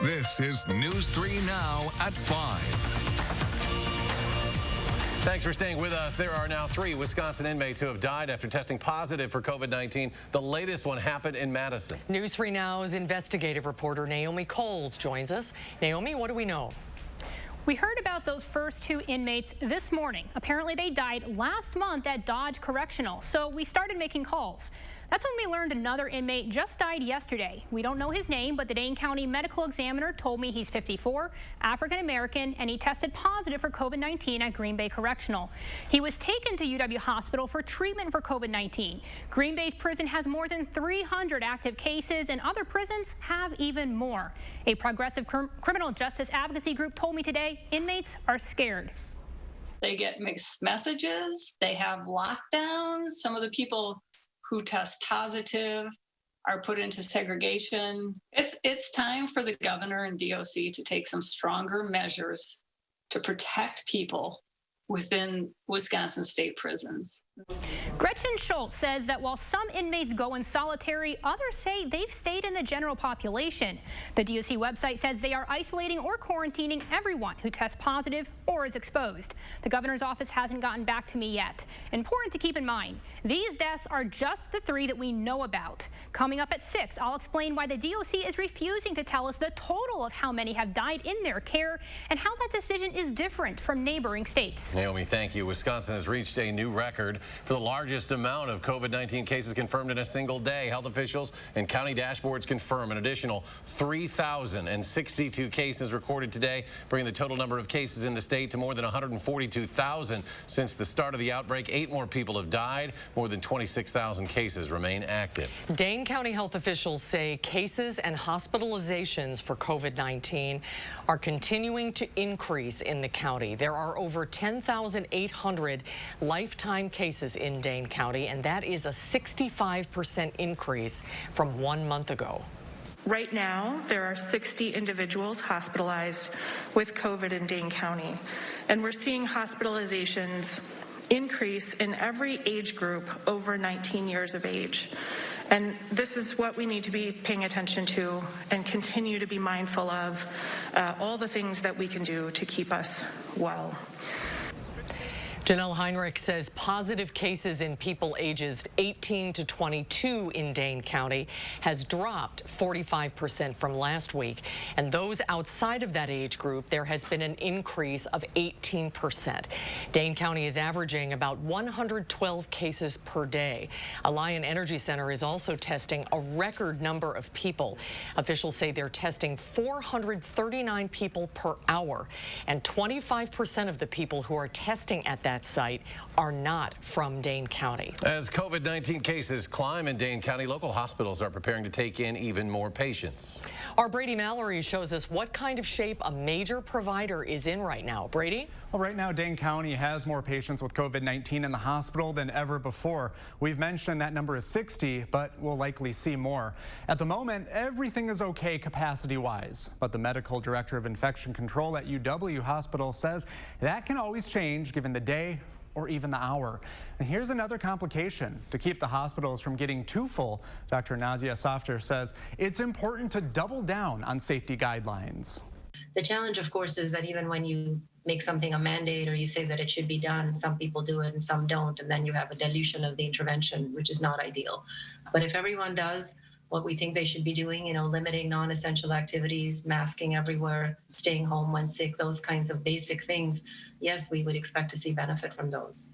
This is News 3 Now at 5. Thanks for staying with us. There are now 3 Wisconsin inmates who have died after testing positive for COVID-19. The latest one happened in Madison. News 3 Now's investigative reporter Naomi Coles joins us. Naomi, what do we know? We heard about those first 2 inmates this morning. Apparently they died last month at Dodge Correctional, so we started making calls. That's when we learned another inmate just died yesterday. We don't know his name, but the Dane County Medical Examiner told me he's 54, African-American, and he tested positive for COVID-19 at Green Bay Correctional. He was taken to UW Hospital for treatment for COVID-19. Green Bay's prison has more than 300 active cases, and other prisons have even more. A progressive criminal justice advocacy group told me today inmates are scared. They get mixed messages. They have lockdowns. Some of the people who test positive are put into segregation. It's time for the governor and DOC to take some stronger measures to protect people within Wisconsin state prisons. Gretchen Schultz says that while some inmates go in solitary, others say they've stayed in the general population. The DOC website says they are isolating or quarantining everyone who tests positive or is exposed. The governor's office hasn't gotten back to me yet. Important to keep in mind, these deaths are just the 3 that we know about. Coming up at 6, I'll explain why the DOC is refusing to tell us the total of how many have died in their care and how that decision is different from neighboring states. Naomi, thank you. Wisconsin has reached a new record for the largest amount of COVID-19 cases confirmed in a single day. Health officials and county dashboards confirm an additional 3,062 cases recorded today, bringing the total number of cases in the state to more than 142,000 since the start of the outbreak. 8 more people have died. More than 26,000 cases remain active. Dane County health officials say cases and hospitalizations for COVID-19 are continuing to increase in the county. There are over 10,800 lifetime cases in Dane County, and that is a 65% increase from 1 month ago. Right now, there are 60 individuals hospitalized with COVID in Dane County, and we're seeing hospitalizations increase in every age group over 19 years of age. And this is what we need to be paying attention to and continue to be mindful of, all the things that we can do to keep us well. Janelle Heinrich says positive cases in people ages 18 to 22 in Dane County has dropped 45% from last week. And those outside of that age group, there has been an increase of 18%. Dane County is averaging about 112 cases per day. Alliant Energy Center is also testing a record number of people. Officials say they're testing 439 people per hour, and 25% of the people who are testing at that site are not from Dane County. As COVID-19 cases climb in Dane County, local hospitals are preparing to take in even more patients. Our Brady Mallory shows us what kind of shape a major provider is in right now. Brady? Well, right now, Dane County has more patients with COVID-19 in the hospital than ever before. We've mentioned that number is 60, but we'll likely see more. At the moment, everything is okay capacity-wise, but the medical director of infection control at UW Hospital says that can always change given the day or even the hour. And here's another complication. To keep the hospitals from getting too full, Dr. Nazia Softer says it's important to double down on safety guidelines. The challenge, of course, is that even when you make something a mandate or you say that it should be done, some people do it and some don't, and then you have a dilution of the intervention, which is not ideal. But if everyone does what we think they should be doing, limiting non-essential activities, masking everywhere, staying home when sick, those kinds of basic things, yes, we would expect to see benefit from those.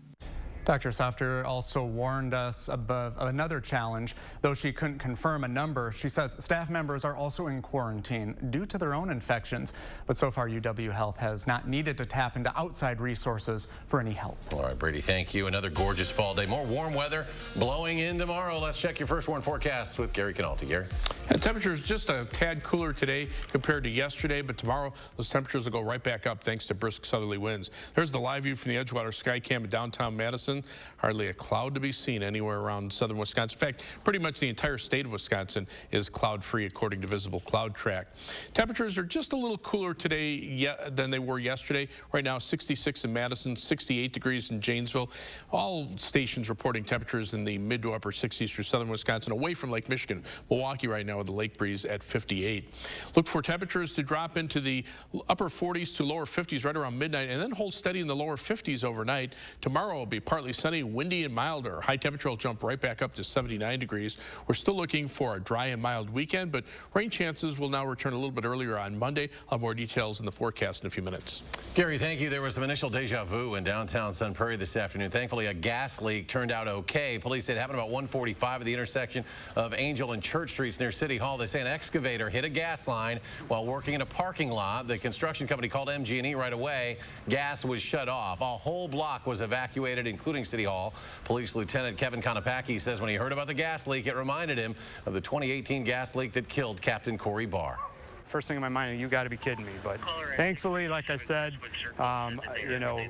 Dr. Softer also warned us of another challenge. Though she couldn't confirm a number, she says staff members are also in quarantine due to their own infections. But so far, UW Health has not needed to tap into outside resources for any help. All right, Brady, thank you. Another gorgeous fall day. More warm weather blowing in tomorrow. Let's check your first warn forecast with Gary Canalti. Gary? The temperature is just a tad cooler today compared to yesterday, but tomorrow those temperatures will go right back up thanks to brisk southerly winds. There's the live view from the Edgewater Skycam at downtown Madison. Madison. Hardly a cloud to be seen anywhere around southern Wisconsin. In fact, pretty much the entire state of Wisconsin is cloud-free according to Visible Cloud Track. Temperatures are just a little cooler today than they were yesterday. Right now, 66 in Madison, 68 degrees in Janesville. All stations reporting temperatures in the mid to upper 60s for southern Wisconsin, away from Lake Michigan. Milwaukee right now with the lake breeze at 58. Look for temperatures to drop into the upper 40s to lower 50s right around midnight and then hold steady in the lower 50s overnight. Tomorrow will be partly sunny, windy and milder. High temperature will jump right back up to 79 degrees. We're still looking for a dry and mild weekend, but rain chances will now return a little bit earlier on Monday. I'll have more details in the forecast in a few minutes. Gary, thank you. There was some initial deja vu in downtown Sun Prairie this afternoon. Thankfully, a gas leak turned out okay. Police said it happened about 1:45 at the intersection of Angel and Church Streets near City Hall. They say an excavator hit a gas line while working in a parking lot. The construction company called MG&E right away. Gas was shut off. A whole block was evacuated, including City Hall. Police Lieutenant Kevin Konopacki says when he heard about the gas leak, it reminded him of the 2018 gas leak that killed Captain Corey Barr. First thing in my mind, you got to be kidding me. But thankfully, like I said, you know,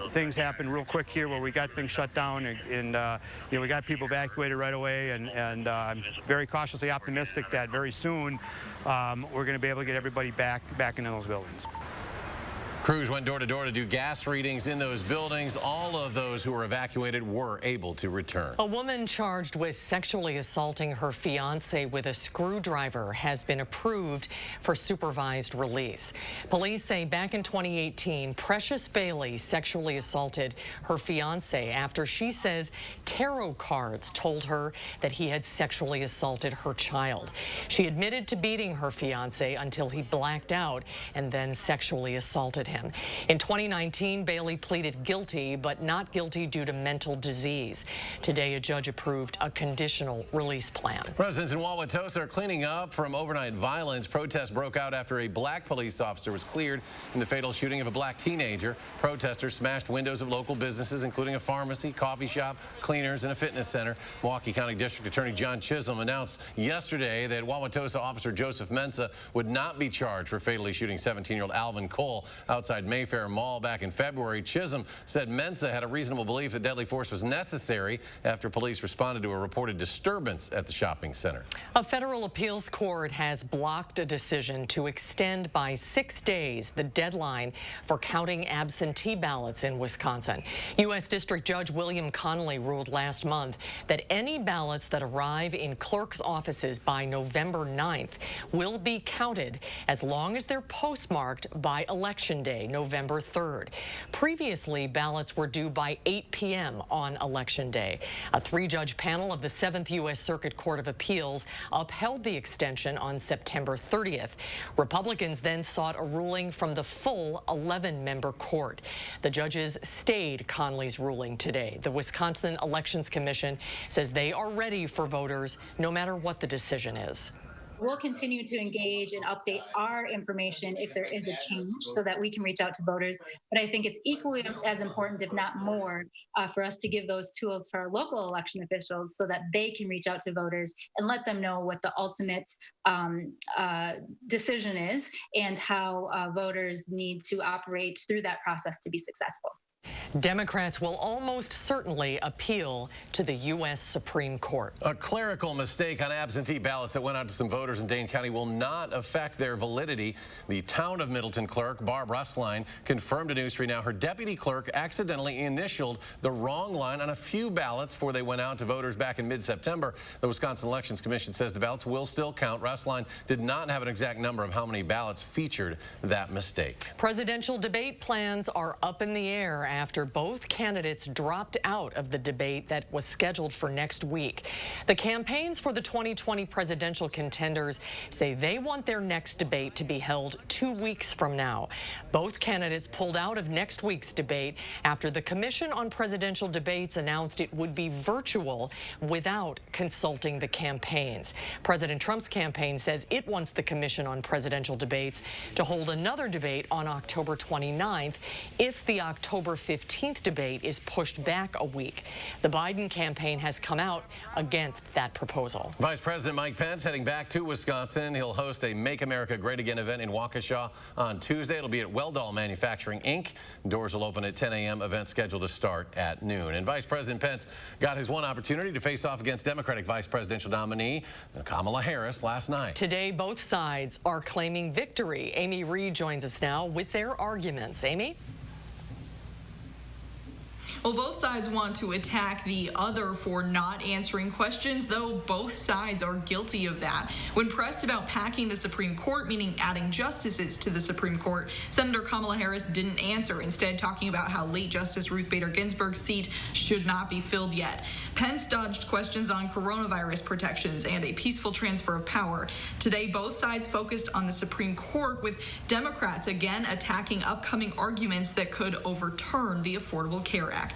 things happened real quick here where we got things shut down and you know, we got people evacuated right away. And I'm very cautiously optimistic that very soon we're going to be able to get everybody back into those buildings. Crews went door to door to do gas readings in those buildings. All of those who were evacuated were able to return. A woman charged with sexually assaulting her fiance with a screwdriver has been approved for supervised release. Police say back in 2018, Precious Bailey sexually assaulted her fiance after she says tarot cards told her that he had sexually assaulted her child. She admitted to beating her fiance until he blacked out and then sexually assaulted him. In 2019, Bailey pleaded guilty, but not guilty due to mental disease. Today, a judge approved a conditional release plan. Residents in Wauwatosa are cleaning up from overnight violence. Protests broke out after a black police officer was cleared in the fatal shooting of a black teenager. Protesters smashed windows of local businesses, including a pharmacy, coffee shop, cleaners, and a fitness center. Milwaukee County District Attorney John Chisholm announced yesterday that Wauwatosa officer Joseph Mensah would not be charged for fatally shooting 17-year-old Alvin Cole outside Mayfair Mall back in February. Chisholm said Mensah had a reasonable belief that deadly force was necessary after police responded to a reported disturbance at the shopping center. A federal appeals court has blocked a decision to extend by 6 days the deadline for counting absentee ballots in Wisconsin. U.S. District Judge William Connolly ruled last month that any ballots that arrive in clerks' offices by November 9th will be counted as long as they're postmarked by Election Day, November 3rd. Previously, ballots were due by 8 p.m. on Election Day. A 3-judge panel of the 7th U.S. Circuit Court of Appeals upheld the extension on September 30th. Republicans then sought a ruling from the full 11-member court. The judges stayed Connolly's ruling today. The Wisconsin Elections Commission says they are ready for voters no matter what the decision is. We'll continue to engage and update our information if there is a change so that we can reach out to voters. But I think it's equally as important, if not more, for us to give those tools to our local election officials so that they can reach out to voters and let them know what the ultimate decision is and how voters need to operate through that process to be successful. Democrats will almost certainly appeal to the U.S. Supreme Court. A clerical mistake on absentee ballots that went out to some voters in Dane County will not affect their validity. The town of Middleton clerk, Barb Russline, confirmed to News 3 Now her deputy clerk accidentally initialed the wrong line on a few ballots before they went out to voters back in mid-September. The Wisconsin Elections Commission says the ballots will still count. Russline did not have an exact number of how many ballots featured that mistake. Presidential debate plans are up in the air after both candidates dropped out of the debate that was scheduled for next week. The campaigns for the 2020 presidential contenders say they want their next debate to be held 2 weeks from now. Both candidates pulled out of next week's debate after the Commission on Presidential Debates announced it would be virtual without consulting the campaigns. President Trump's campaign says it wants the Commission on Presidential Debates to hold another debate on October 29th if the October 15th debate is pushed back a week. The Biden campaign has come out against that proposal. Vice President Mike Pence heading back to Wisconsin. He'll host a Make America Great Again event in Waukesha on Tuesday. It'll be at Weldall Manufacturing, Inc. Doors will open at 10 a.m. Event scheduled to start at noon. And Vice President Pence got his one opportunity to face off against Democratic vice presidential nominee Kamala Harris last night. Today, both sides are claiming victory. Amy Reed joins us now with their arguments. Amy? Well, both sides want to attack the other for not answering questions, though both sides are guilty of that. When pressed about packing the Supreme Court, meaning adding justices to the Supreme Court, Senator Kamala Harris didn't answer, instead talking about how late Justice Ruth Bader Ginsburg's seat should not be filled yet. Pence dodged questions on coronavirus protections and a peaceful transfer of power. Today, both sides focused on the Supreme Court, with Democrats again attacking upcoming arguments that could overturn the Affordable Care Act.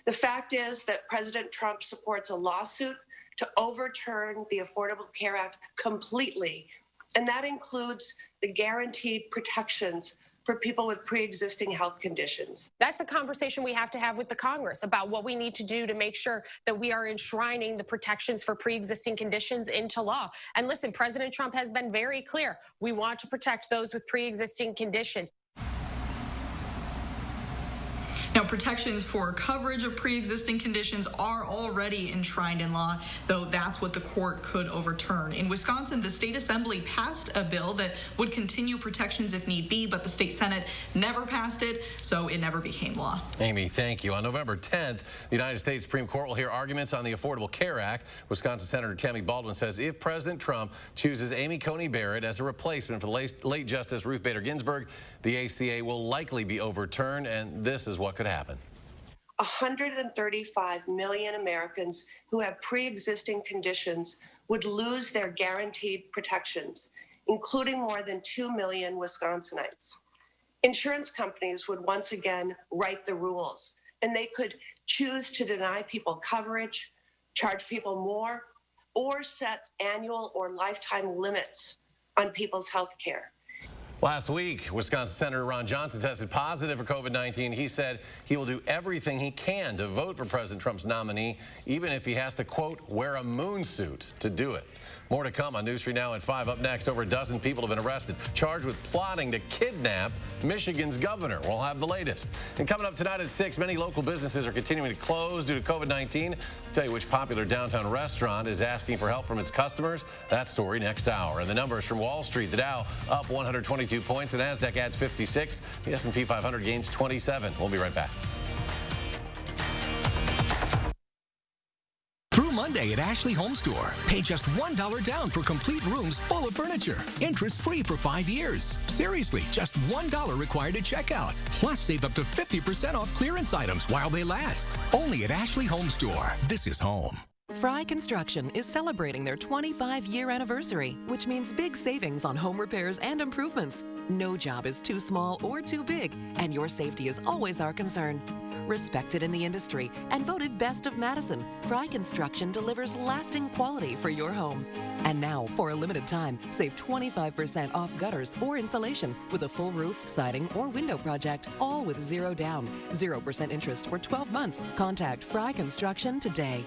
The fact is that President Trump supports a lawsuit to overturn the Affordable Care Act completely, and that includes the guaranteed protections for people with pre-existing health conditions. That's a conversation we have to have with the Congress about what we need to do to make sure that we are enshrining the protections for pre-existing conditions into law. And listen, President Trump has been very clear. We want to protect those with pre-existing conditions. Now, protections for coverage of pre-existing conditions are already enshrined in law, though that's what the court could overturn. In Wisconsin, the state assembly passed a bill that would continue protections if need be, but the state Senate never passed it, so it never became law. Amy, thank you. On November 10th, the United States Supreme Court will hear arguments on the Affordable Care Act. Wisconsin Senator Tammy Baldwin says if President Trump chooses Amy Coney Barrett as a replacement for the late Justice Ruth Bader Ginsburg, the ACA will likely be overturned, and this is what could happen. 135 million Americans who have pre-existing conditions would lose their guaranteed protections, including more than 2 million Wisconsinites. Insurance companies would once again write the rules, and they could choose to deny people coverage, charge people more, or set annual or lifetime limits on people's health care. Last week, Wisconsin Senator Ron Johnson tested positive for COVID-19. He said he will do everything he can to vote for President Trump's nominee, even if he has to, quote, wear a moon suit to do it. More to come on News 3 Now at 5. Up next, over a dozen people have been arrested, charged with plotting to kidnap Michigan's governor. We'll have the latest. And coming up tonight at 6, many local businesses are continuing to close due to COVID-19. I'll tell you which popular downtown restaurant is asking for help from its customers. That story next hour. And the numbers from Wall Street. The Dow up 122 points. The Nasdaq adds 56. The S&P 500 gains 27. We'll be right back. Monday at Ashley Home Store. Pay just $1 down for complete rooms full of furniture. Interest-free for 5 years. Seriously, just $1 required to check out. Plus, save up to 50% off clearance items while they last. Only at Ashley Home Store. This is home. Fry Construction is celebrating their 25-year anniversary, which means big savings on home repairs and improvements. No job is too small or too big, and your safety is always our concern. Respected in the industry and voted best of Madison, Fry Construction delivers lasting quality for your home. And now, for a limited time, save 25% off gutters or insulation with a full roof, siding, or window project, all with zero down, 0% interest for 12 months. Contact Fry Construction today.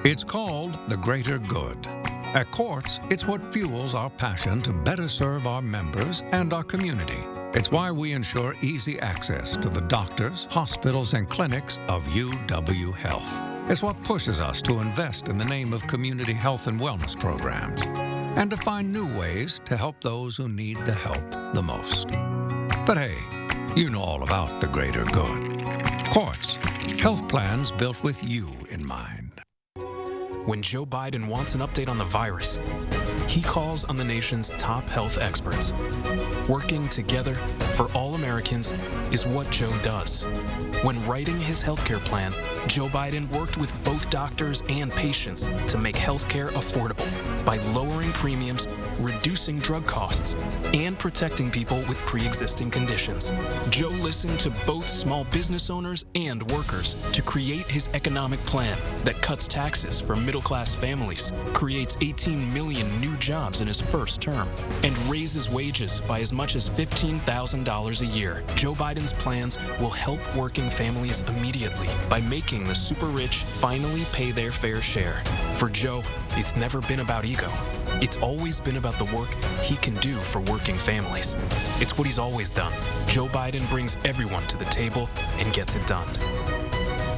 It's called the greater good. At Courts, it's what fuels our passion to better serve our members and our community. It's why we ensure easy access to the doctors, hospitals, and clinics of UW Health. It's what pushes us to invest in the name of community health and wellness programs and to find new ways to help those who need the help the most. But hey, you know all about the greater good. Courts, health plans built with you in mind. When Joe Biden wants an update on the virus, he calls on the nation's top health experts. Working together for all Americans is what Joe does. When writing his healthcare plan, Joe Biden worked with both doctors and patients to make healthcare affordable by lowering premiums reducing drug costs, and protecting people with pre-existing conditions. Joe listened to both small business owners and workers to create his economic plan that cuts taxes for middle-class families, creates 18 million new jobs in his first term, and raises wages by as much as $15,000 a year. Joe Biden's plans will help working families immediately by making the super rich finally pay their fair share. For Joe, it's never been about ego. It's always been about the work he can do for working families. It's what he's always done. Joe Biden brings everyone to the table and gets it done.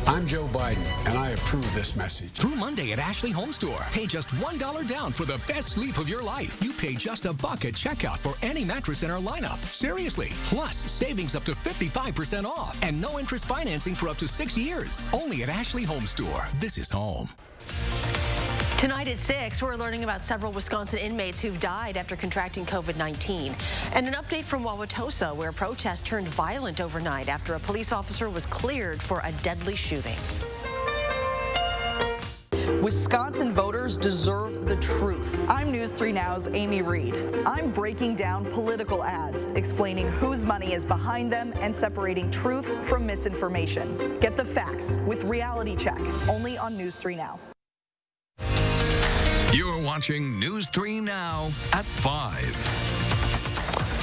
I'm Joe Biden, and I approve this message. Through Monday at Ashley Home Store. Pay just $1 down for the best sleep of your life. You pay just $1 at checkout for any mattress in our lineup. Seriously. Plus, savings up to 55% off. And no interest financing for up to 6 years. Only at Ashley Home Store. This is home. Tonight at 6, we're learning about several Wisconsin inmates who've died after contracting COVID-19. And an update from Wauwatosa, where protests turned violent overnight after a police officer was cleared for a deadly shooting. Wisconsin voters deserve the truth. I'm News 3 Now's Amy Reed. I'm breaking down political ads, explaining whose money is behind them and separating truth from misinformation. Get the facts with Reality Check, only on News 3 Now. You're watching News 3 Now at 5.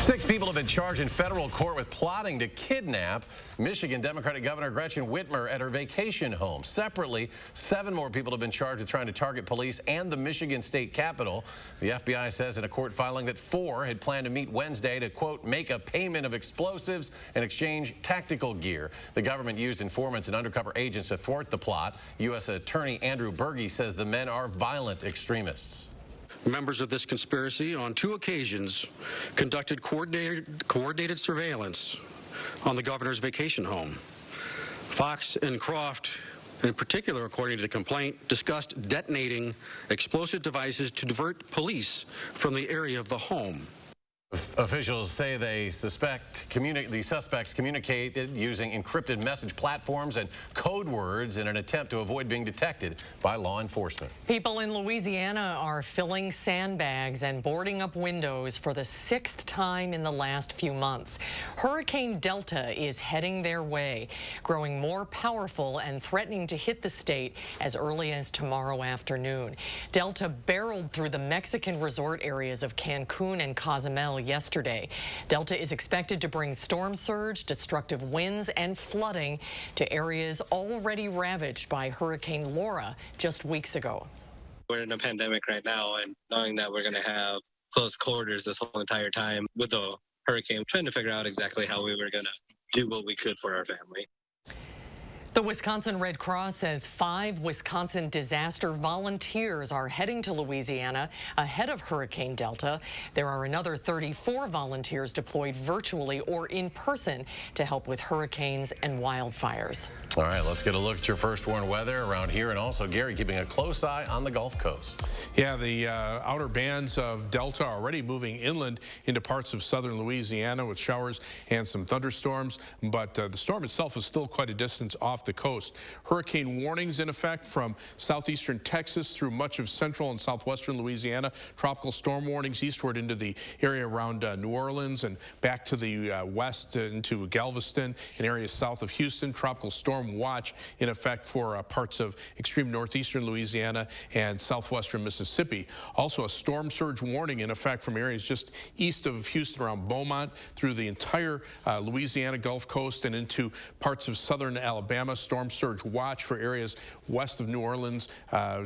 6 people have been charged in federal court with plotting to kidnap Michigan Democratic Governor Gretchen Whitmer at her vacation home. Separately, 7 more people have been charged with trying to target police and the Michigan State Capitol. The FBI says in a court filing that 4 had planned to meet Wednesday to, quote, make a payment of explosives and exchange tactical gear. The government used informants and undercover agents to thwart the plot. U.S. Attorney Andrew Berge says the men are violent extremists. Members of this conspiracy on 2 occasions conducted coordinated surveillance on the governor's vacation home. Fox and Croft, in particular, according to the complaint, discussed detonating explosive devices to divert police from the area of the home. Officials say the suspects communicated using encrypted message platforms and code words in an attempt to avoid being detected by law enforcement. People in Louisiana are filling sandbags and boarding up windows for the 6th time in the last few months. Hurricane Delta is heading their way, growing more powerful and threatening to hit the state as early as tomorrow afternoon. Delta barreled through the Mexican resort areas of Cancun and Cozumel yesterday. Delta is expected to bring storm surge, destructive winds, and flooding to areas already ravaged by Hurricane Laura just weeks ago. We're in a pandemic right now, and knowing that we're going to have close quarters this whole entire time with the hurricane, trying to figure out exactly how we were going to do what we could for our family. The Wisconsin Red Cross says 5 Wisconsin disaster volunteers are heading to Louisiana ahead of Hurricane Delta. There are another 34 volunteers deployed virtually or in person to help with hurricanes and wildfires. All right, let's get a look at your first warned weather around here, and also Gary keeping a close eye on the Gulf Coast. Yeah, the outer bands of Delta are already moving inland into parts of southern Louisiana with showers and some thunderstorms, but the storm itself is still quite a distance off the coast. Hurricane warnings in effect from southeastern Texas through much of central and southwestern Louisiana. Tropical storm warnings eastward into the area around New Orleans and back to the west into Galveston and areas south of Houston. Tropical storm watch in effect for parts of extreme northeastern Louisiana and southwestern Mississippi. Also a storm surge warning in effect from areas just east of Houston around Beaumont through the entire Louisiana Gulf Coast and into parts of southern Alabama. Storm surge watch for areas west of New Orleans,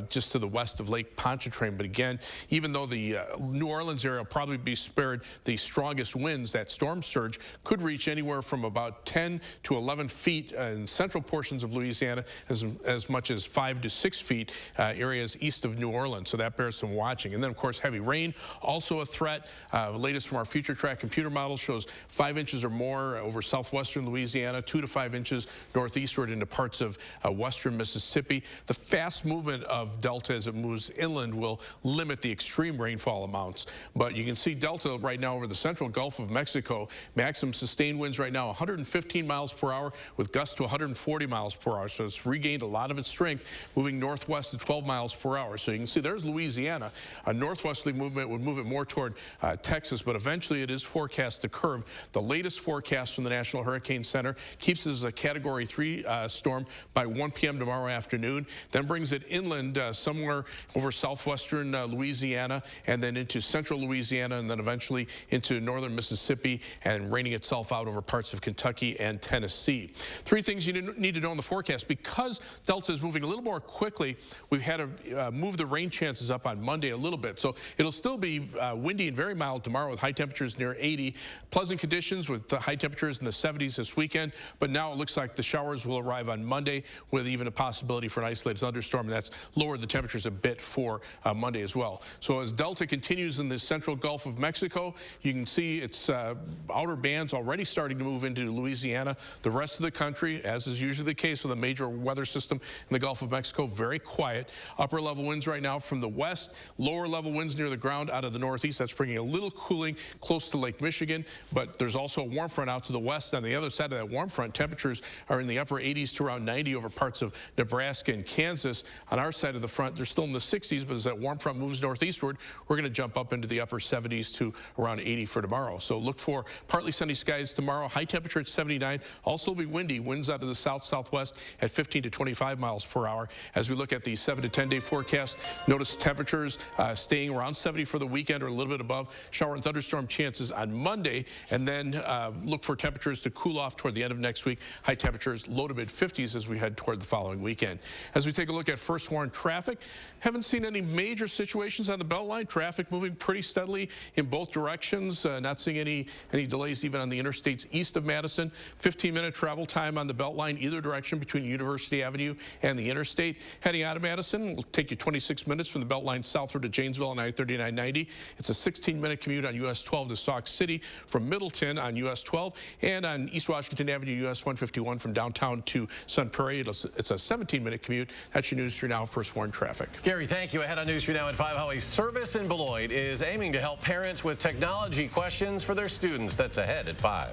just to the west of Lake Pontchartrain. But again, even though the New Orleans area will probably be spared the strongest winds, that storm surge could reach anywhere from about 10 to 11 feet in central portions of Louisiana, as much as 5 to 6 feet areas east of New Orleans. So that bears some watching. And then, of course, heavy rain, also a threat. Latest from our Future Track computer model shows 5 inches or more over southwestern Louisiana, 2 to 5 inches northeastward into parts of western Mississippi. The fast movement of Delta as it moves inland will limit the extreme rainfall amounts. But you can see Delta right now over the central Gulf of Mexico. Maximum sustained winds right now 115 miles per hour with gusts to 140 miles per hour. So it's regained a lot of its strength, moving northwest to 12 miles per hour. So you can see there's Louisiana. A northwesterly movement would move it more toward Texas, but eventually it is forecast to curve. The latest forecast from the National Hurricane Center keeps it as a Category 3 storm by 1 p.m. tomorrow afternoon, then brings it inland somewhere over southwestern Louisiana and then into central Louisiana and then eventually into northern Mississippi and raining itself out over parts of Kentucky and Tennessee. Three things you need to know in the forecast. Because Delta is moving a little more quickly, we've had to move the rain chances up on Monday a little bit. So it'll still be windy and very mild tomorrow with high temperatures near 80. Pleasant conditions with high temperatures in the 70s this weekend, but now it looks like the showers will arrive on Monday with even a possibility for an isolated thunderstorm, and that's lowered the temperatures a bit for Monday as well. So as Delta continues in the central Gulf of Mexico, you can see its outer bands already starting to move into Louisiana. The rest of the country, as is usually the case with a major weather system in the Gulf of Mexico, very quiet. Upper level winds right now from the west, lower level winds near the ground out of the northeast. That's bringing a little cooling close to Lake Michigan, but there's also a warm front out to the west. On the other side of that warm front, temperatures are in the upper 80s to around 90 over parts of Nebraska and Kansas. On our side of the front, they're still in the 60s, but as that warm front moves northeastward, we're going to jump up into the upper 70s to around 80 for tomorrow. So look for partly sunny skies tomorrow. High temperature at 79. Also will be windy. Winds out of the south-southwest at 15 to 25 miles per hour. As we look at the 7 to 10 day forecast, notice temperatures staying around 70 for the weekend or a little bit above. Shower and thunderstorm chances on Monday, and then look for temperatures to cool off toward the end of next week. High temperatures low to mid 50s as we head toward the following weekend. As we take a look at first warn traffic, haven't seen any major situations on the Beltline. Traffic moving pretty steadily in both directions. Not seeing any delays even on the interstates east of Madison. 15-minute travel time on the Beltline either direction between University Avenue and the interstate. Heading out of Madison will take you 26 minutes from the Beltline southward to Janesville on I-3990. It's a 16-minute commute on US 12 to Sauk City from Middleton on US 12 and on East Washington Avenue US 151 from downtown to Sun Prairie. It's a 17-minute commute. That's your News 3 Now First Warn traffic. Gary, thank you. Ahead on News 3 Now at 5, how a service in Beloit is aiming to help parents with technology questions for their students. That's ahead at 5.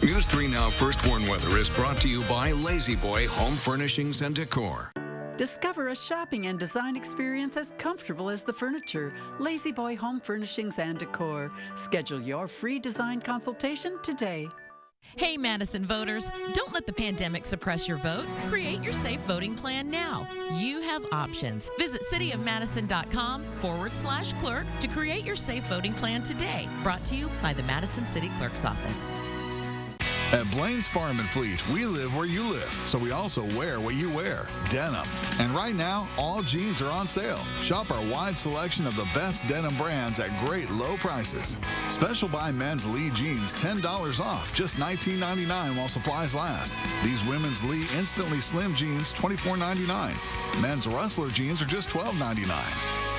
News 3 Now First Warn Weather is brought to you by Lazy Boy Home Furnishings and Decor. Discover a shopping and design experience as comfortable as the furniture. Lazy Boy Home Furnishings and Decor. Schedule your free design consultation today. Hey, Madison voters, don't let the pandemic suppress your vote. Create your safe voting plan now. You have options. Visit cityofmadison.com/clerk to create your safe voting plan today. Brought to you by the Madison City Clerk's Office. At Blaine's Farm and Fleet, we live where you live, so we also wear what you wear, denim. And right now, all jeans are on sale. Shop our wide selection of the best denim brands at great low prices. Special buy men's Lee jeans, $10 off, just $19.99 while supplies last. These women's Lee Instantly Slim jeans, $24.99. Men's Rustler jeans are just $12.99.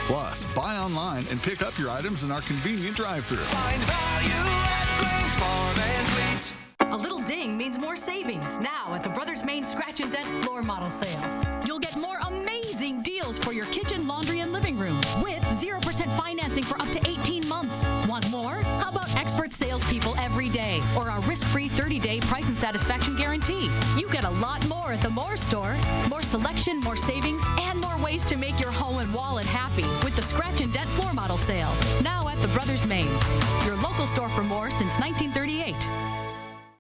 Plus, buy online and pick up your items in our convenient drive-thru. Find value at Blaine's Farm and Fleet. A little ding means more savings now at the Brothers Main Scratch and Dent Floor Model Sale. You'll get more amazing deals for your kitchen, laundry, and living room with 0% financing for up to 18 months. Want more? How about expert salespeople every day or our risk-free 30-day price and satisfaction guarantee? You get a lot more at the Moore store. More selection, more savings, and more ways to make your home and wallet happy with the Scratch and Dent Floor Model Sale. Now at the Brothers Main, your local store for more since 1938.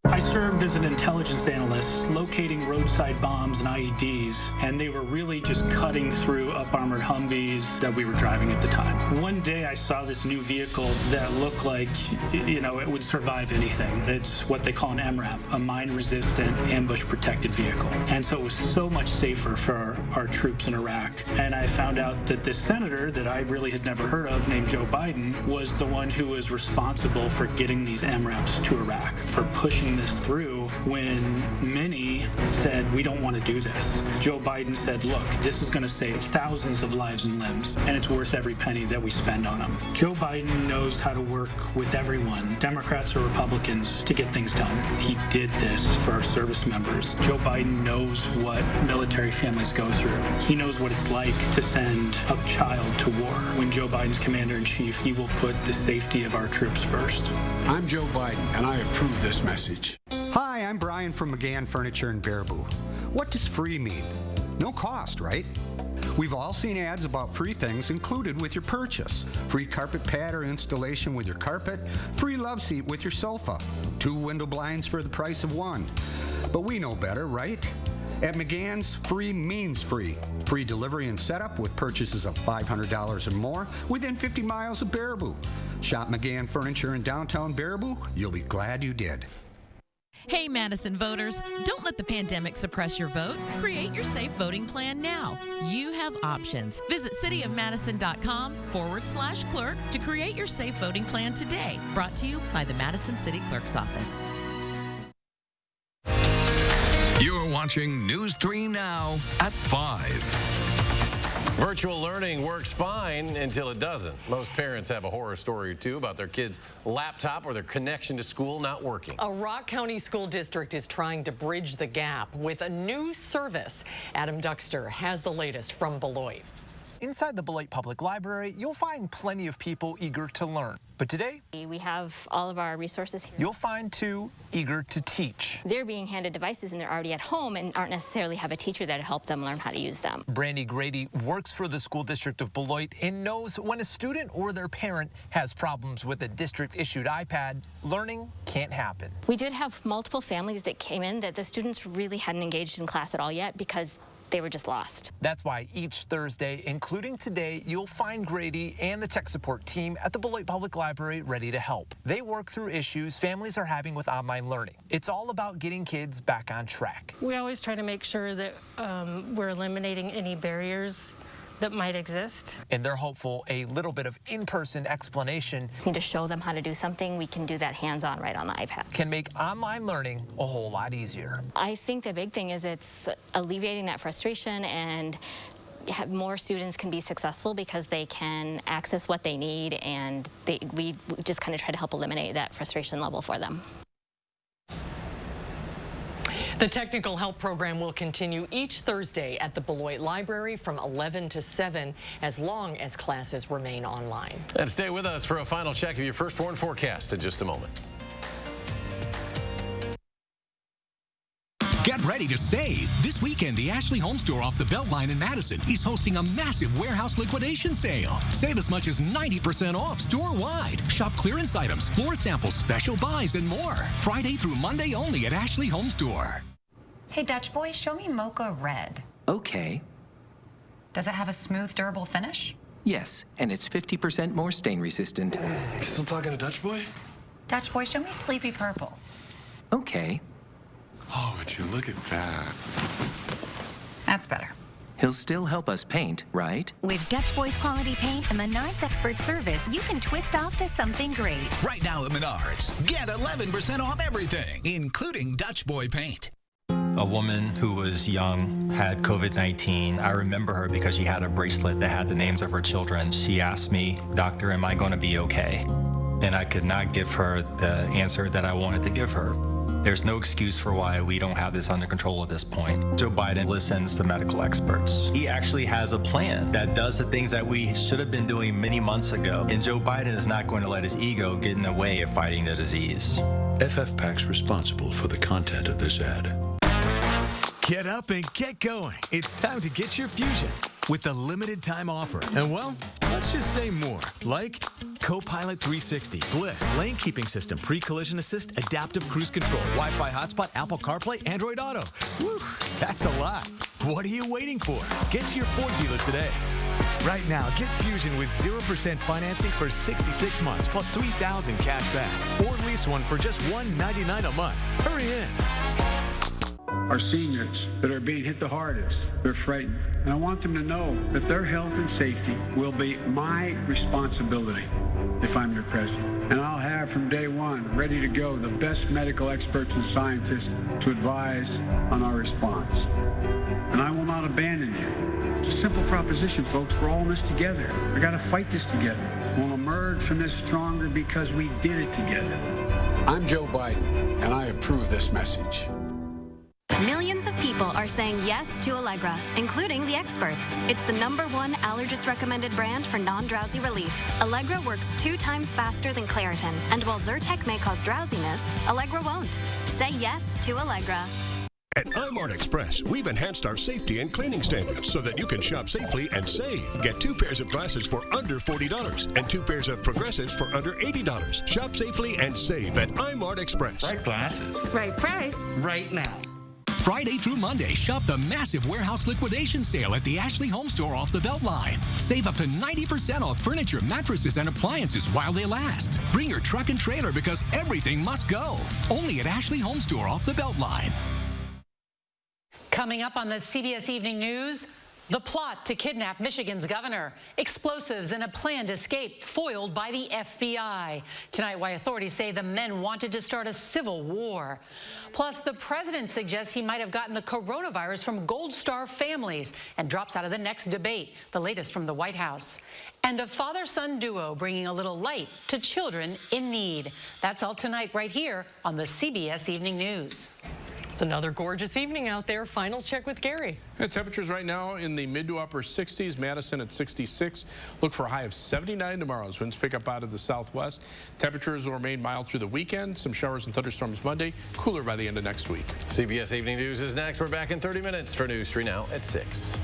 I served as an intelligence analyst locating roadside bombs and IEDs, and they were really just cutting through up-armored Humvees that we were driving at the time. One day I saw this new vehicle that looked like, it would survive anything. It's what they call an MRAP, a mine-resistant, ambush-protected vehicle. And so it was so much safer for our troops in Iraq. And I found out that this senator that I really had never heard of, named Joe Biden, was the one who was responsible for getting these MRAPs to Iraq, for pushing this through So when many said, we don't want to do this, Joe Biden said, look, this is going to save thousands of lives and limbs, and it's worth every penny that we spend on them. Joe Biden knows how to work with everyone, Democrats or Republicans, to get things done. He did this for our service members. Joe Biden knows what military families go through. He knows what it's like to send a child to war. When Joe Biden's commander-in-chief, he will put the safety of our troops first. I'm Joe Biden, and I approve this message. Hi, I'm Brian from McGann Furniture in Baraboo. What does free mean? No cost, right? We've all seen ads about free things included with your purchase. Free carpet pad or installation with your carpet, free love seat with your sofa, 2 window blinds for the price of 1. But we know better, right? At McGann's, free means free. Free delivery and setup with purchases of $500 or more within 50 miles of Baraboo. Shop McGann Furniture in downtown Baraboo. You'll be glad you did. Hey, Madison voters, don't let the pandemic suppress your vote. Create your safe voting plan now. You have options. Visit cityofmadison.com/clerk to create your safe voting plan today. Brought to you by the Madison City Clerk's Office. You're watching News 3 Now at 5. Virtual learning works fine until it doesn't. Most parents have a horror story or two about their kids' laptop or their connection to school not working. A Rock County school district is trying to bridge the gap with a new service. Adam Duxter has the latest from Beloit. Inside the Beloit Public Library, you'll find plenty of people eager to learn. But today, we have all of our resources here. You'll find 2 eager to teach. They're being handed devices and they're already at home and aren't necessarily have a teacher there to help them learn how to use them. Brandy Grady works for the school district of Beloit and knows when a student or their parent has problems with a district-issued iPad, learning can't happen. We did have multiple families that came in that the students really hadn't engaged in class at all yet because they were just lost. That's why each Thursday, including today, you'll find Grady and the tech support team at the Beloit Public Library ready to help. They work through issues families are having with online learning. It's all about getting kids back on track. We always try to make sure that we're eliminating any barriers that might exist. And they're hopeful a little bit of in-person explanation. Need to show them how to do something. We can do that hands-on right on the iPad. Can make online learning a whole lot easier. I think the big thing is it's alleviating that frustration and more students can be successful because they can access what they need and we just kind of try to help eliminate that frustration level for them. The technical help program will continue each Thursday at the Beloit Library from 11 to 7 as long as classes remain online. And stay with us for a final check of your first warn forecast in just a moment. Get ready to save. This weekend, the Ashley Home Store off the Beltline in Madison is hosting a massive warehouse liquidation sale. Save as much as 90% off store-wide. Shop clearance items, floor samples, special buys, and more. Friday through Monday only at Ashley Home Store. Hey, Dutch boy, show me Mocha Red. Okay. Does it have a smooth, durable finish? Yes, and it's 50% more stain resistant. You still talking to Dutch boy? Dutch boy, show me Sleepy Purple. Okay. Oh, would you look at that? That's better. He'll still help us paint, right? With Dutch Boy's quality paint and Menards expert service, you can twist off to something great. Right now at Menards, get 11% off everything, including Dutch Boy paint. A woman who was young had COVID-19. I remember her because she had a bracelet that had the names of her children. She asked me, "Doctor, am I going to be okay?" And I could not give her the answer that I wanted to give her. There's no excuse for why we don't have this under control at this point. Joe Biden listens to medical experts. He actually has a plan that does the things that we should have been doing many months ago. And Joe Biden is not going to let his ego get in the way of fighting the disease. FFPAC's responsible for the content of this ad. Get up and get going. It's time to get your Fusion with the limited time offer. And well, let's just say more. Like Copilot 360, Bliss, lane keeping system, pre-collision assist, adaptive cruise control, Wi-Fi hotspot, Apple CarPlay, Android Auto. Whew, that's a lot. What are you waiting for? Get to your Ford dealer today. Right now, get Fusion with 0% financing for 66 months plus $3,000 cash back. Or lease one for just $199 a month. Hurry in. our seniors that are being hit the hardest. They're frightened. And I want them to know that their health and safety will be my responsibility if I'm your president. And I'll have from day one, ready to go, the best medical experts and scientists to advise on our response. And I will not abandon you. It's a simple proposition, folks. We're all in this together. We got to fight this together. We'll emerge from this stronger because we did it together. I'm Joe Biden, and I approve this message. Millions of people are saying yes to Allegra, including the experts. It's the #1 allergist-recommended brand for non-drowsy relief. Allegra works 2 times faster than Claritin, and while Zyrtec may cause drowsiness, Allegra won't. Say yes to Allegra. At iMart Express, we've enhanced our safety and cleaning standards so that you can shop safely and save. Get 2 pairs of glasses for under $40 and 2 pairs of progressives for under $80. Shop safely and save at iMart Express. Right glasses. Right price. Right now. Friday through Monday, shop the massive warehouse liquidation sale at the Ashley Home Store off the Beltline. Save up to 90% off furniture, mattresses, and appliances while they last. Bring your truck and trailer because everything must go. Only at Ashley Home Store off the Beltline. Coming up on the CBS Evening News, the plot to kidnap Michigan's governor, explosives and a planned escape foiled by the FBI. Tonight, why authorities say the men wanted to start a civil war. Plus, the president suggests he might have gotten the coronavirus from Gold Star families and drops out of the next debate, the latest from the White House. And a father-son duo bringing a little light to children in need. That's all tonight right here on the CBS Evening News. It's another gorgeous evening out there. Final check with Gary. Temperatures right now in the mid to upper 60s. Madison at 66. Look for a high of 79 tomorrow as winds pick up out of the southwest. Temperatures will remain mild through the weekend. Some showers and thunderstorms Monday. Cooler by the end of next week. CBS Evening News is next. We're back in 30 minutes for News 3 Now at 6.